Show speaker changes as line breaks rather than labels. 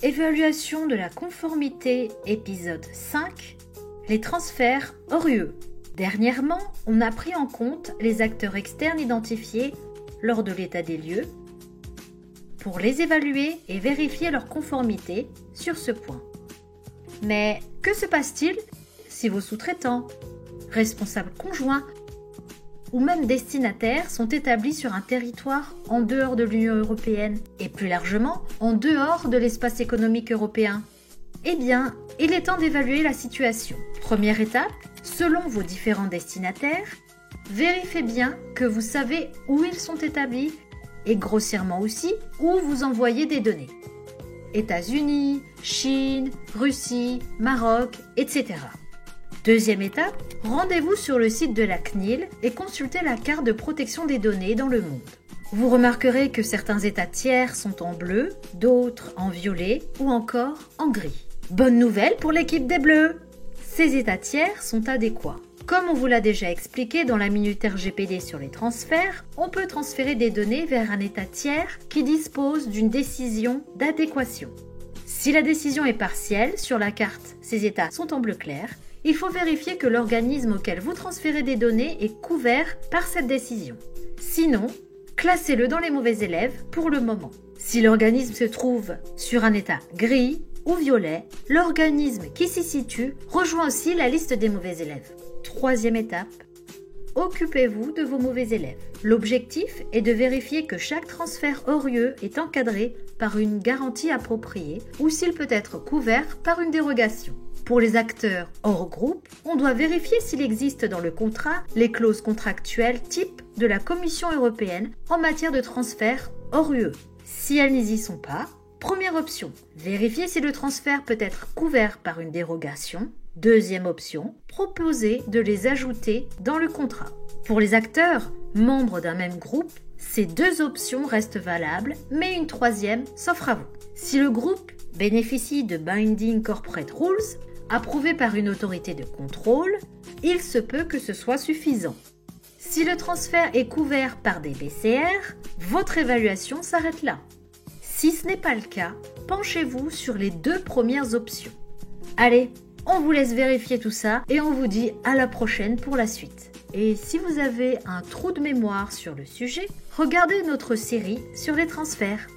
Évaluation de la conformité, épisode 5, les transferts hors UE. Dernièrement, on a pris en compte les acteurs externes identifiés lors de l'état des lieux pour les évaluer et vérifier leur conformité sur ce point. Mais que se passe-t-il si vos sous-traitants, responsables conjoints ou même destinataires sont établis sur un territoire en dehors de l'Union européenne et plus largement en dehors de l'espace économique européen? Eh bien, il est temps d'évaluer la situation. Première étape, selon vos différents destinataires, vérifiez bien que vous savez où ils sont établis et grossièrement aussi où vous envoyez des données. États-Unis, Chine, Russie, Maroc, etc. Deuxième étape, rendez-vous sur le site de la CNIL et consultez la carte de protection des données dans le monde. Vous remarquerez que certains États tiers sont en bleu, d'autres en violet ou encore en gris. Bonne nouvelle pour l'équipe des Bleus! Ces États tiers sont adéquats. Comme on vous l'a déjà expliqué dans la Minute RGPD sur les transferts, on peut transférer des données vers un État tiers qui dispose d'une décision d'adéquation. Si la décision est partielle, sur la carte, ces États sont en bleu clair, il faut vérifier que l'organisme auquel vous transférez des données est couvert par cette décision. Sinon, classez-le dans les mauvais élèves pour le moment. Si l'organisme se trouve sur un état gris ou violet, l'organisme qui s'y situe rejoint aussi la liste des mauvais élèves. Troisième étape, occupez-vous de vos mauvais élèves. L'objectif est de vérifier que chaque transfert hors UE est encadré par une garantie appropriée ou s'il peut être couvert par une dérogation. Pour les acteurs hors groupe, on doit vérifier s'il existe dans le contrat les clauses contractuelles type de la Commission européenne en matière de transfert hors UE. Si elles n'y sont pas, première option, vérifier si le transfert peut être couvert par une dérogation. Deuxième option, proposer de les ajouter dans le contrat. Pour les acteurs membres d'un même groupe, ces deux options restent valables, mais une troisième s'offre à vous. Si le groupe bénéficie de Binding Corporate Rules, approuvés par une autorité de contrôle, il se peut que ce soit suffisant. Si le transfert est couvert par des BCR, votre évaluation s'arrête là. Si ce n'est pas le cas, penchez-vous sur les deux premières options. Allez, on vous laisse vérifier tout ça et on vous dit à la prochaine pour la suite. Et si vous avez un trou de mémoire sur le sujet, regardez notre série sur les transferts.